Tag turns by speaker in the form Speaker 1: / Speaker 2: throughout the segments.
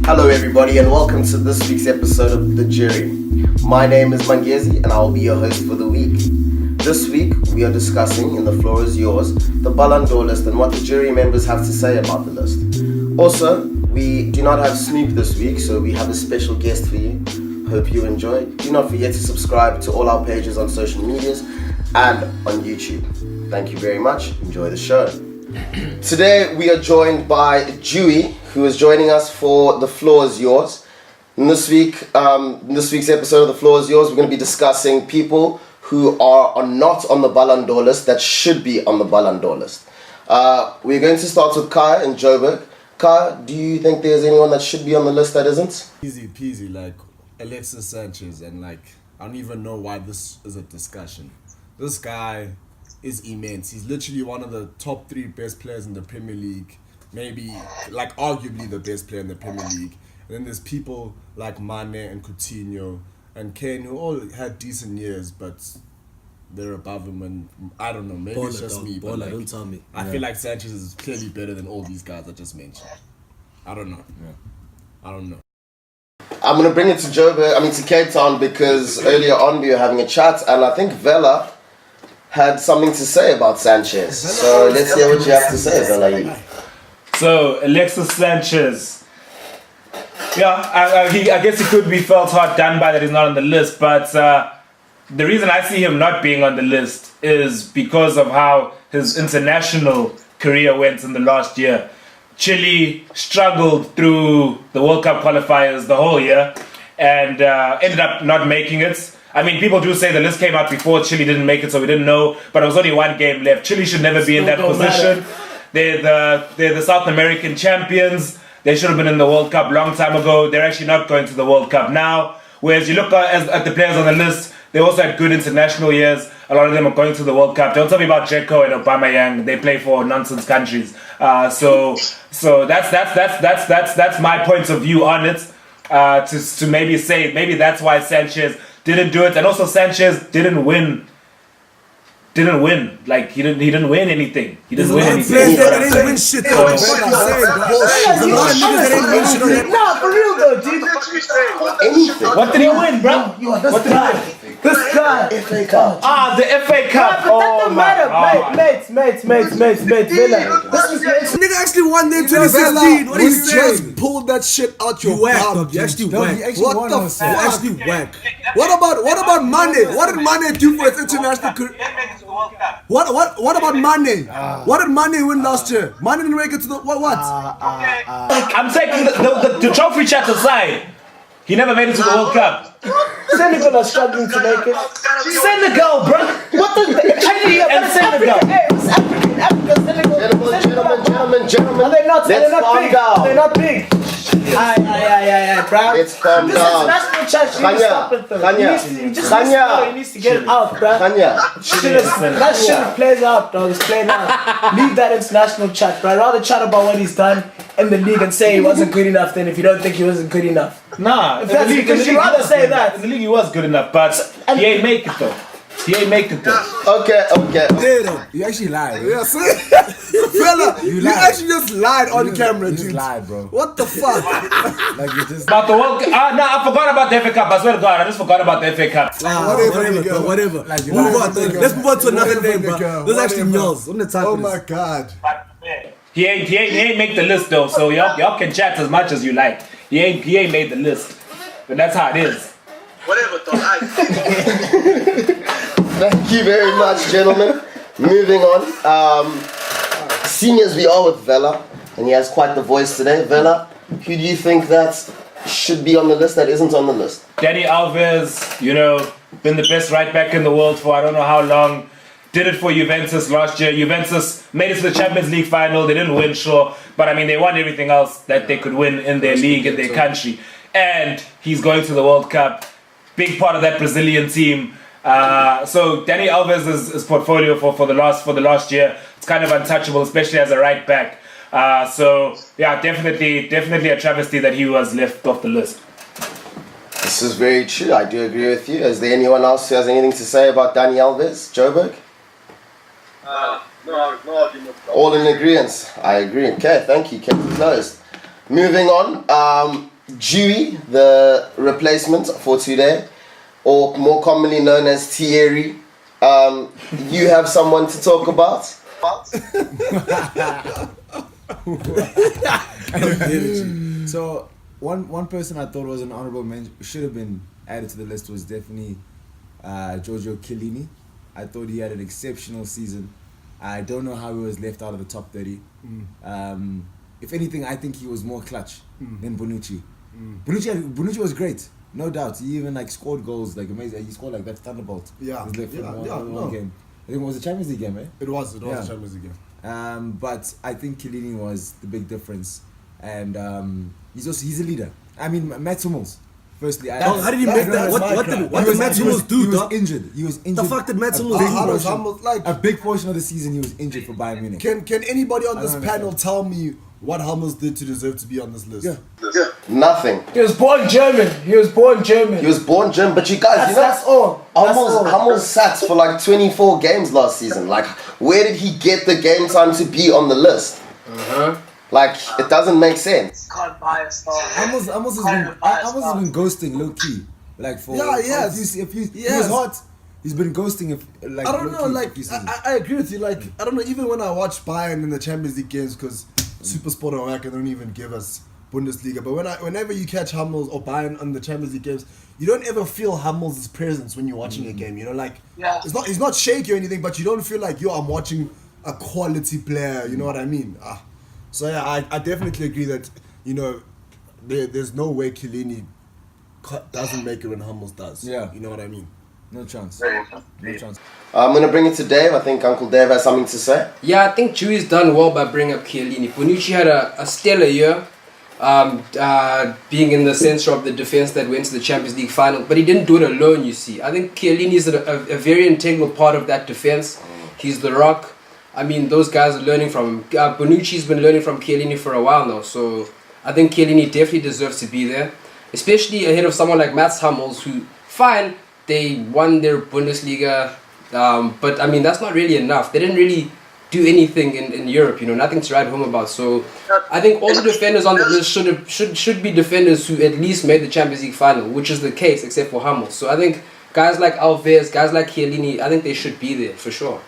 Speaker 1: Hello everybody and welcome to this week's episode of The Jury. My name is Mangezi and I will be your host for the week. This week we are discussing, and the floor is yours, the Ballon list and what the jury members have to say about the list. Also, we do not have Snoop this week, so we have a special guest for you. Hope you enjoy. Do not forget to subscribe to all our pages on social medias and on YouTube. Thank you very much. Enjoy the show. Today we are joined by Dewey, who is joining us for The Floor is Yours. In this week's episode of The Floor is Yours, we're going to be discussing people who are not on the Ballon d'Or list that should be on the Ballon d'Or list. We're going to start with Kaya and Joburg. Kaya, do you think there's anyone that should be on the list that isn't?
Speaker 2: Easy peasy, like Alexis Sanchez, and I don't even know why this is a discussion. This guy is immense. He's literally one of the top 3 best players in the Premier League, maybe arguably the best player in the Premier League. And then there's people like Mane and Coutinho and Kane who all had decent years, but they're above him, and I don't know, maybe it's just me, but
Speaker 3: don't tell me.
Speaker 2: I feel like Sanchez is clearly better than all these guys I just mentioned. I don't know.
Speaker 1: I'm going to bring it to Cape Town, because earlier on we were having a chat and I think Vela had something to say about Sanchez. So let's hear what you have to say, Vela.
Speaker 4: So, Alexis Sanchez. Yeah, I guess he could be felt hard done by that he's not on the list, but the reason I see him not being on the list is because of how his international career went in the last year. Chile struggled through the World Cup qualifiers the whole year and ended up not making it. I mean, people do say the list came out before Chile didn't make it, so we didn't know, but it was only one game left. Chile should never be in that position. They're the South American champions. They should have been in the World Cup long time ago. They're actually not going to the World Cup now. Whereas you look at the players on the list, they also had good international years. A lot of them are going to the World Cup. Don't tell me about Dzeko and Aubameyang. They play for nonsense countries. So that's my point of view on it. To maybe say maybe that's why Sanchez didn't do it, and also Sanchez didn't win. Like he didn't win anything. He didn't win anything.
Speaker 3: They didn't win shit. What are you saying, bro? There's a lot of niggas that didn't win shit on that.
Speaker 5: Nah, for real though, dude.
Speaker 4: What did he win, bro? What did he win?
Speaker 5: This guy.
Speaker 1: FA Cup.
Speaker 4: The FA Cup.
Speaker 5: But that don't matter, mates.
Speaker 3: This nigga actually won there in 2016. What are you saying?
Speaker 6: Just pulled that shit out your
Speaker 3: butt. You actually whack.
Speaker 6: What the fuck?
Speaker 3: You actually whack.
Speaker 6: What about Mane? What did Mane do for his international career? What about Mane? What did Mane win last year? Mane didn't make it to the what?
Speaker 4: I'm taking the trophy chat aside. He never made it to the World Cup.
Speaker 5: Senegal are struggling to make it.
Speaker 4: Senegal, bro. What the? Chile and Senegal.
Speaker 5: Hey, it's Africa, Senegal.
Speaker 1: Gentlemen.
Speaker 5: Are they not big?
Speaker 1: Down.
Speaker 5: They're not big. Aye, bro.
Speaker 1: Let's calm
Speaker 5: This
Speaker 1: down.
Speaker 5: international chat, you need to stop it though. He needs to get it out, bro. That shit plays out, dog. It's playing out. Leave that international chat, bro. I'd rather chat about what he's done in the league and say he wasn't good enough than if you don't think he wasn't good enough.
Speaker 4: Nah,
Speaker 5: Because you'd rather say that.
Speaker 4: In the league he was good enough, but he ain't make it though.
Speaker 1: Okay.
Speaker 3: You actually lied.
Speaker 6: Yeah, see? Fella, you actually just lied on camera, dude.
Speaker 3: You just lied, bro.
Speaker 6: What the fuck?
Speaker 3: Like you just.
Speaker 4: About the World Cup. I forgot about the FA Cup. I swear to God, I just forgot about the FA Cup.
Speaker 3: Whatever. Like, move on. Let's move on to another name, bro. This is actually yours. What the time?
Speaker 6: Oh my god.
Speaker 4: He ain't make the list though, so y'all can chat as much as you like. He ain't made the list, but that's how it is.
Speaker 7: Whatever, dog.
Speaker 1: Thank you very much, gentlemen. Moving on. Seeing as we are with Vela, and he has quite the voice today. Vela, who do you think that should be on the list that isn't on the list?
Speaker 4: Dani Alves, been the best right back in the world for I don't know how long. Did it for Juventus last year. Juventus made it to the Champions League final. They didn't win, sure, but I mean they won everything else that they could win in their league, in their country. And he's going to the World Cup. Big part of that Brazilian team. So Dani Alves' portfolio for the last year, it's kind of untouchable, especially as a right back. So yeah, definitely a travesty that he was left off the list.
Speaker 1: This is very true. I do agree with you. Is there anyone else who has anything to say about Dani Alves, Joburg?
Speaker 7: No argument.
Speaker 1: All in agreement. I agree. Okay, thank you. Case closed. Moving on. Dewey, the replacement for today, or more commonly known as Thierry. You have someone to talk about?
Speaker 3: So one person I thought was an honourable mention, should have been added to the list, was definitely Giorgio Chiellini. I thought he had an exceptional season. I don't know how he was left out of the top 30. If anything, I think he was more clutch than Bonucci. Bonucci was great, no doubt. He even scored goals amazing. He scored that thunderbolt.
Speaker 6: Yeah,
Speaker 3: He was left
Speaker 6: no.
Speaker 3: one game. I think it was a Champions League game, eh?
Speaker 6: It was a Champions League game.
Speaker 3: But I think Chiellini was the big difference, and he's a leader. I mean, Mats Hummels. Firstly,
Speaker 6: how did he make that? What did Mats Hummels do?
Speaker 3: He was injured. He was injured.
Speaker 6: The fuck did Mats Hummels do?
Speaker 3: A big portion of the season he was injured for Bayern Munich.
Speaker 6: Can anybody on this panel tell me what Hummels did to deserve to be on this list?
Speaker 1: Yeah. Nothing.
Speaker 5: He was born German.
Speaker 1: He was born German, but you guys,
Speaker 5: That's all.
Speaker 1: Hummels sat for 24 games last season. Where did he get the game time to be on the list? It doesn't make sense.
Speaker 7: Can't buy a star.
Speaker 3: Hummels has been ghosting low key. He was hot. He's been ghosting
Speaker 6: I don't know, I agree with you. I don't know, even when I watch Bayern in the Champions League games, because Super Sport or America don't even give us Bundesliga, but whenever you catch Hummels or Bayern on the Champions League games, you don't ever feel Hummels' presence when you're watching a game. He's not shaky or anything, but you don't feel I'm watching a quality player. You know what I mean? So yeah, I definitely agree that there's no way Chiellini doesn't make it when Hummels does.
Speaker 3: Yeah,
Speaker 6: you know what I mean.
Speaker 3: No chance. No chance.
Speaker 1: I'm gonna bring it to Dave. I think Uncle Dave has something to say.
Speaker 8: Yeah, I think Dewey's done well by bringing up Chiellini. Bonucci had a stellar year, being in the center of the defense that went to the Champions League final, but he didn't do it alone, you see. I think Chiellini is a very integral part of that defense. He's the rock. I mean, those guys are learning from him. Bonucci's been learning from Chiellini for a while now, so I think Chiellini definitely deserves to be there, especially ahead of someone like Mats Hummels, who, fine, they won their Bundesliga, but I mean, that's not really enough. They didn't really do anything in Europe, nothing to write home about. So I think all the defenders on the list should be defenders who at least made the Champions League final, which is the case except for Hummels. So I think guys like Alves, guys like Chiellini, I think they should be there for sure.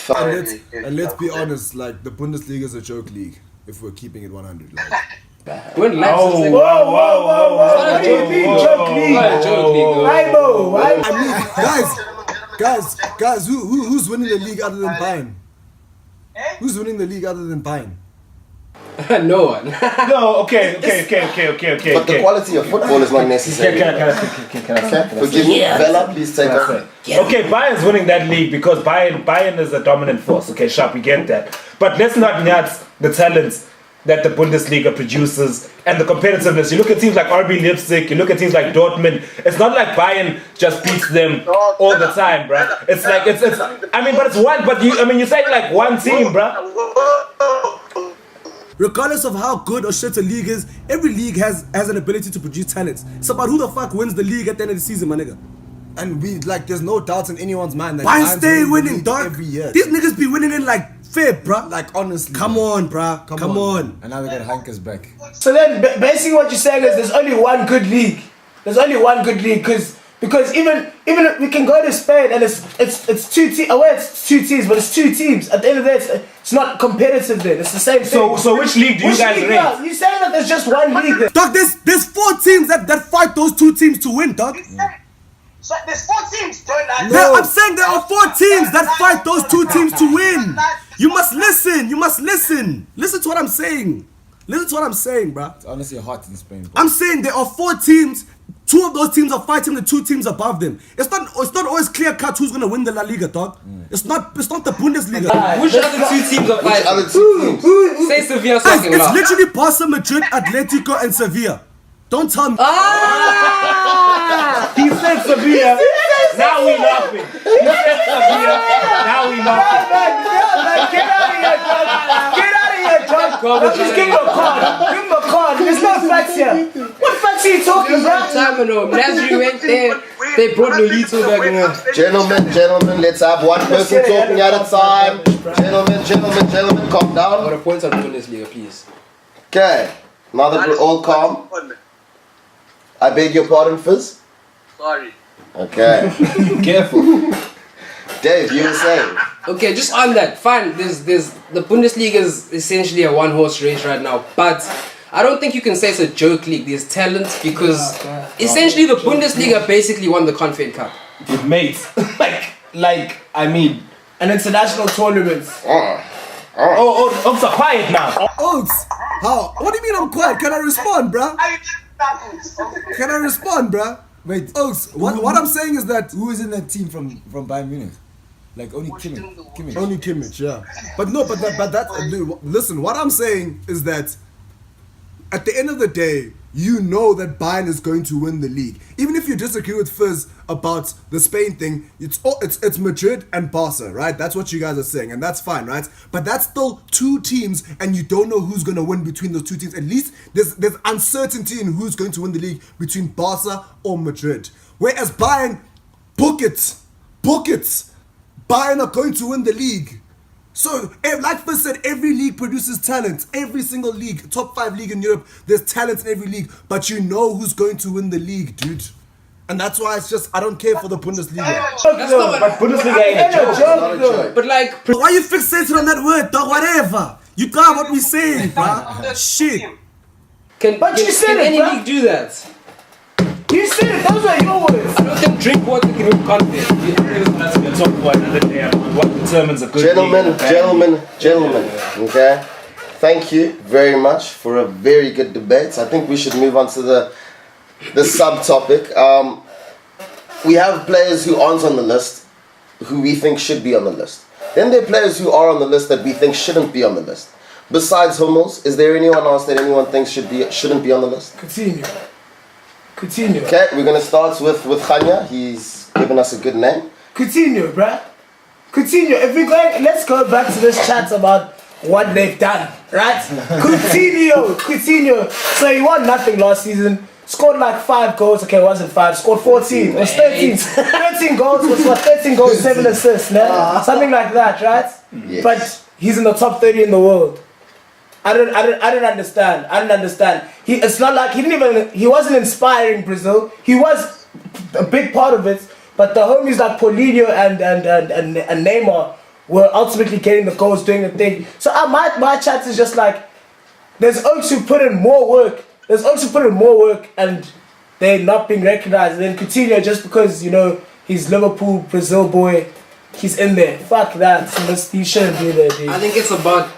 Speaker 6: And let's be honest, the Bundesliga is a joke league if we're keeping it 100.
Speaker 8: When
Speaker 5: Whoa! What do you mean joke league?
Speaker 6: Guys, who's winning the league other than Bayern? Who's winning the league other than Bayern?
Speaker 8: No one.
Speaker 4: No, okay.
Speaker 1: But the quality of football is not necessary.
Speaker 4: Can I
Speaker 1: Forgive me, Bella, please take over.
Speaker 4: Okay, Bayern's winning that league because Bayern is a dominant force. Okay, sharp, we get that. But let's not nuts the talents that the Bundesliga produces and the competitiveness. You look at teams like RB Leipzig, you look at teams like Dortmund. It's not like Bayern just beats them all the time, bruh. It's but it's one. But you say one team, bruh.
Speaker 6: Regardless of how good or shit a league is, every league has an ability to produce talents. It's about who the fuck wins the league at the end of the season, my nigga. And there's no doubt in anyone's mind that Bayern stay winning, dog. Every year. These niggas be winning in fair, bruh. Honestly. Come on, bruh. Come on.
Speaker 3: And now we got Hankers back.
Speaker 5: So then, basically what you're saying is there's only one good league. Because even we can go to Spain and it's two teams. It's two teams, but it's two teams. At the end of the day, it's not competitive. Then it's the same thing.
Speaker 4: So which league do you guys rate?
Speaker 5: Yeah, you're saying that there's just one league. Then.
Speaker 6: Dog, there's 4 teams that fight those 2 teams to win, dog.
Speaker 7: So there's 4 teams, don't I?
Speaker 6: No, I'm saying there are 4 teams that fight those 2 teams to win. You must listen. Listen to what I'm saying. Bruh.
Speaker 3: It's honestly hot in Spain.
Speaker 6: I'm saying there are 4 teams. 2 of those teams are fighting the 2 teams above them. It's not always clear cut who's gonna win the La Liga, dog. It's not the Bundesliga.
Speaker 8: Which other 2 teams are
Speaker 1: Which
Speaker 8: fighting?
Speaker 1: other 2 teams?
Speaker 8: Say Sevilla
Speaker 6: Guys,
Speaker 8: second
Speaker 6: it's
Speaker 8: last.
Speaker 6: literally Barca, Madrid, Atletico, and Sevilla. Don't tell me.
Speaker 4: He said Sevilla. Now we laughing. He said Sevilla. Now we laughing.
Speaker 5: Get out of here, dog. Just give him a card. There's no facts here. What facts are you talking about?
Speaker 8: Time ago, Nasri went there. They brought Lolito back in here.
Speaker 1: Gentlemen, let's have one person talking at a time. Gentlemen, calm
Speaker 8: Got
Speaker 1: down.
Speaker 8: a point on Bundesliga, please.
Speaker 1: Okay. Now that we're all calm, I beg your pardon, Fizz.
Speaker 7: Sorry.
Speaker 1: Okay.
Speaker 4: Careful.
Speaker 1: Dave, you were saying.
Speaker 8: Okay, just on that, fine. There's the Bundesliga is essentially a one-horse race right now, but I don't think you can say it's a joke league. There's talent because essentially the Bundesliga basically won the Confed Cup.
Speaker 4: Mate, like I mean,
Speaker 5: An international tournament.
Speaker 4: oh, so quiet now.
Speaker 6: Oaks, how? What do you mean I'm quiet? Can I respond, bruh? Can I respond, bruh?
Speaker 3: Wait,
Speaker 6: Oaks, what I'm saying is that
Speaker 3: who is in that team from Bayern Munich? Like only Kimmich.
Speaker 6: only Kimmich, yeah. But listen, what I'm saying is that at the end of the day, you know that Bayern is going to win the league. Even if you disagree with Fizz about the Spain thing, it's Madrid and Barca, right? That's what you guys are saying, and that's fine, right? But that's still two teams, and you don't know who's going to win between those two teams. At least there's uncertainty in who's going to win the league between Barca or Madrid. Whereas Bayern, book it. Bayern are going to win the league. So, like Fizz said, every league produces talent. Every single league, top 5 league in Europe, there's talent in every league. But you know who's going to win the league, dude. And that's why it's just, I don't care for the Bundesliga.
Speaker 8: That's not what,
Speaker 4: But Bundesliga ain't a joke.
Speaker 1: Not a joke.
Speaker 8: but like,
Speaker 6: Why are you fixated on that word, dog? Whatever. You got what we saying, bruh. Shit.
Speaker 5: But you said it,
Speaker 8: any
Speaker 5: bruh.
Speaker 8: league do that?
Speaker 5: You said it, those are your words.
Speaker 8: I don't think drink water can win confidence.
Speaker 4: That's going to talk about another day. What determines a good league?
Speaker 1: Gentlemen, okay? Thank you very much for a very good debate. I think we should move on to the subtopic. We have players who aren't on the list, who we think should be on the list. Then there are players who are on the list that we think shouldn't be on the list. Besides Hummels, is there anyone else that anyone thinks shouldn't be on the list?
Speaker 5: Continue.
Speaker 1: Okay, we're gonna start with Khanya. He's given us a good name.
Speaker 5: Continue, bruh. Continue. If we go, let's go back to this chat about what they've done, right? Continue. So he won nothing last season. Scored like 5 goals. Okay, it wasn't 5. Scored 14. It was 13. 13 goals was what? 13 goals, 7 assists, no? Something like that, right?
Speaker 1: Yes.
Speaker 5: But he's in the top 30 in the world. I don't understand. It's not like he wasn't inspiring Brazil. He was a big part of it, but the homies like Paulinho and Neymar were ultimately getting the goals, doing the thing. So my chat is just like, there's Oaks who put in more work. And they're not being recognized. And then Coutinho, just because, you know, he's Liverpool, Brazil boy, he's in there. Fuck that. He shouldn't be there, dude.
Speaker 8: I think it's about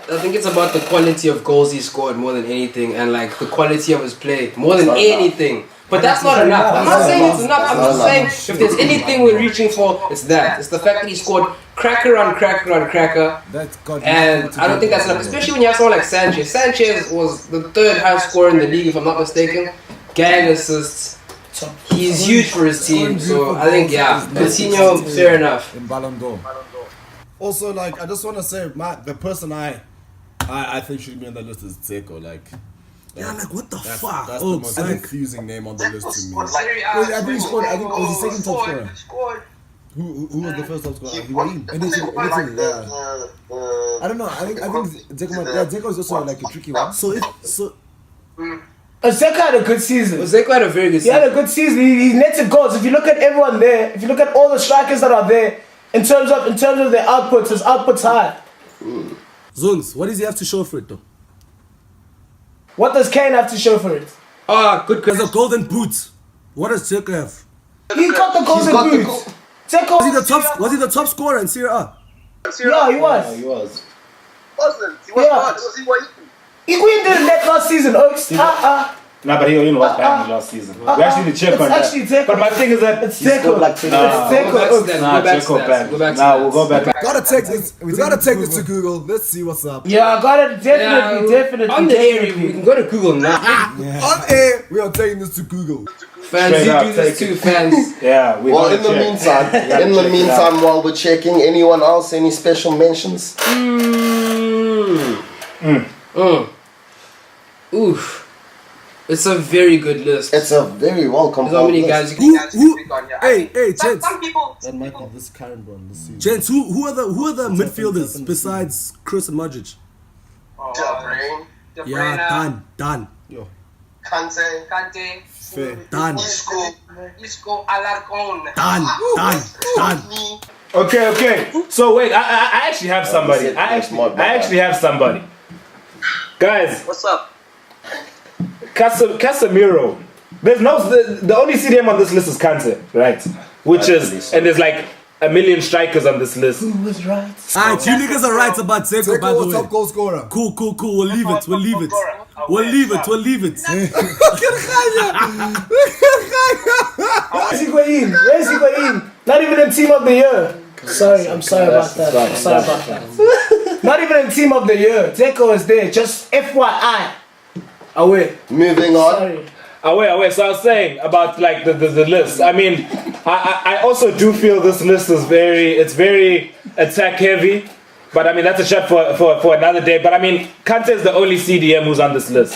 Speaker 8: the quality of goals he scored more than anything, and like the quality of his play more than anything. But that's not enough. I'm not saying it's enough. I'm just saying if there's anything we're reaching for, it's that. It's the fact that he scored cracker on cracker. And I don't think that's enough, especially when you have someone like Sanchez. Sanchez was the 3rd highest scorer in the league, if I'm not mistaken. Gang assists. He's huge for his team, so I think Coutinho, fair enough.
Speaker 3: In Ballon d'Or.
Speaker 6: Also, like, I just want to say, the person I think should be on the list is Dzeko. Like, what the fuck?
Speaker 2: That's the most confusing name on the list to me.
Speaker 3: I think he scored. I think it was the second top scorer.
Speaker 6: Who was the first top scorer? Higuain.
Speaker 3: I don't know. I think Dzeko is also like a tricky one.
Speaker 5: Dzeko had a good season.
Speaker 8: Dzeko had a very good
Speaker 5: He
Speaker 8: season.
Speaker 5: had a good season. He netted goals. If you look at everyone there, if you look at all the strikers that are there, in terms of their outputs, his output's high.
Speaker 6: Zuns, what does he have to show for it though?
Speaker 5: What does Kane have to show for it?
Speaker 8: Good
Speaker 6: There's a golden boot. What does Dzeko have?
Speaker 5: He got the golden boot. Dzeko.
Speaker 6: Was he the top scorer in Serie A?
Speaker 5: Yeah, he was.
Speaker 1: He was.
Speaker 7: Wasn't. He was
Speaker 5: Yeah.
Speaker 7: not. It was Higuain.
Speaker 5: Higuain didn't net last season, Oaks.
Speaker 4: No, but he only was bad last season. We actually need to check on that.
Speaker 5: It's actually Dzeko.
Speaker 4: But my thing is that
Speaker 5: It's Dzeko.
Speaker 1: like
Speaker 5: It's
Speaker 4: Nah.
Speaker 5: Dzeko, Oaks.
Speaker 4: Dzeko bad. We'll go back.
Speaker 6: Gotta take this. We gotta take this to Google. Let's see what's up.
Speaker 5: Yeah, I got it. Definitely.
Speaker 8: On the air, we can go to Google now.
Speaker 6: On air, we are taking this to Google.
Speaker 8: Fans,
Speaker 4: Straight
Speaker 8: you
Speaker 4: up,
Speaker 8: do this
Speaker 4: take
Speaker 8: too, fans.
Speaker 4: Yeah, we
Speaker 1: Well,
Speaker 4: gotta
Speaker 1: in the
Speaker 4: check.
Speaker 1: meantime, while we're checking, anyone else, any special mentions?
Speaker 8: Oof. It's a very good list.
Speaker 1: It's a very well
Speaker 8: There's how
Speaker 1: compiled
Speaker 8: many
Speaker 1: list.
Speaker 8: guys you can
Speaker 6: Hey, gents.
Speaker 7: Some people.
Speaker 6: That might be this current one. This season. Gents, who are the midfielders besides Kroos and Modric?
Speaker 7: De Bruyne.
Speaker 6: Yeah, done.
Speaker 7: Kante.
Speaker 6: Fair.
Speaker 9: Done.
Speaker 7: Isco Alarcon.
Speaker 9: Done.
Speaker 4: Okay. So wait, I actually have somebody. I actually have somebody. Guys,
Speaker 7: What's up?
Speaker 4: Casemiro. There's the only CDM on this list is Kante, right? Which is, and there's like a million strikers on this list.
Speaker 5: Who was right?
Speaker 9: Alright, you niggas are right about Zeko, by the
Speaker 6: Zeko,
Speaker 9: way.
Speaker 6: top goal scorer.
Speaker 9: Cool. We'll leave it. We'll leave it.
Speaker 5: Where's Higuain? Not even in team of the year. Sorry, I'm sorry about that. Not even in team of the year. Zeko is there. Just FYI. Away.
Speaker 1: Moving on.
Speaker 5: Sorry.
Speaker 4: Away. So I was saying about like the list. I mean, I also do feel this list is very attack heavy. But I mean, that's a chat for another day. But I mean, Kante is the only CDM who's on this list.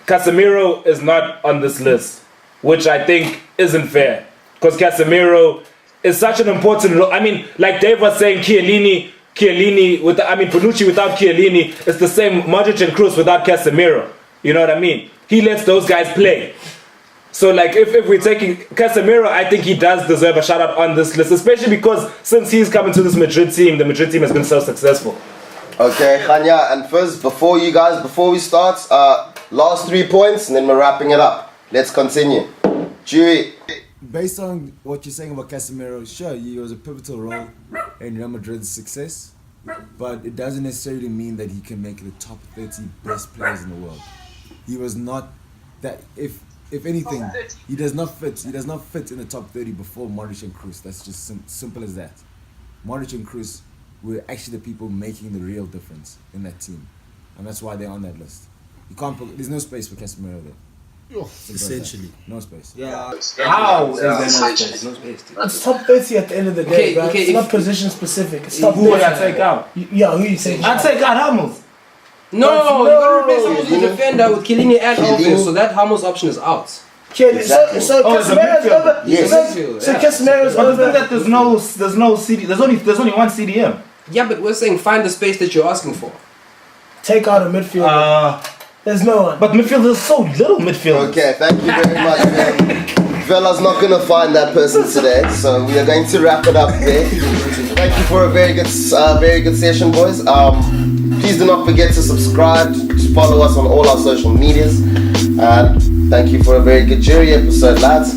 Speaker 4: Casemiro is not on this list, which I think isn't fair. Because Casemiro is such an important role. I mean, like Dave was saying, Chiellini Bonucci without Chiellini is the same Modric and Kroos without Casemiro. You know what I mean? He lets those guys play. So like if we're taking Casemiro, I think he does deserve a shout out on this list, especially because since he's coming to this Madrid team, the Madrid team has been so successful.
Speaker 1: Okay, Khanya, and first, before we start, last 3 points, and then we're wrapping it up. Let's continue. Jury.
Speaker 3: Based on what you're saying about Casemiro, sure, he was a pivotal role in Real Madrid's success, but it doesn't necessarily mean that he can make the top 30 best players in the world. He was not that. If anything, he does not fit. He does not fit in the top 30 before Modric and Kroos. That's just simple as that. Modric and Kroos were actually the people making the real difference in that team, and that's why they're on that list. You can't put. There's no space for Casemiro there.
Speaker 9: Essentially.
Speaker 3: No space.
Speaker 8: Yeah.
Speaker 5: How?
Speaker 8: No space, dude.
Speaker 5: It's top 30 at the end of the day, bro. It's not position specific. It's top 30.
Speaker 4: Who would I take out?
Speaker 5: Yeah, who you take?
Speaker 4: I'd take out Hummels.
Speaker 8: No, you gotta replace Hummels with the defender with Chiellini and Alves, so that Hummels option is out.
Speaker 5: So
Speaker 4: Oh, it's a
Speaker 5: Casemiro's
Speaker 4: midfield.
Speaker 5: over.
Speaker 1: Yes.
Speaker 5: So Casemiro's
Speaker 4: But the thing
Speaker 5: over.
Speaker 4: that there's no CD. There's only one CDM.
Speaker 8: Yeah, but we're saying find the space that you're asking for.
Speaker 5: Take out a midfielder. There's no one.
Speaker 4: But midfield is so little midfield.
Speaker 1: Okay, thank you very much, man. Vella's not gonna find that person today, so we are going to wrap it up there. Thank you for a very good session, boys. Please do not forget to subscribe, to follow us on all our social medias, and thank you for a very good jury episode, lads.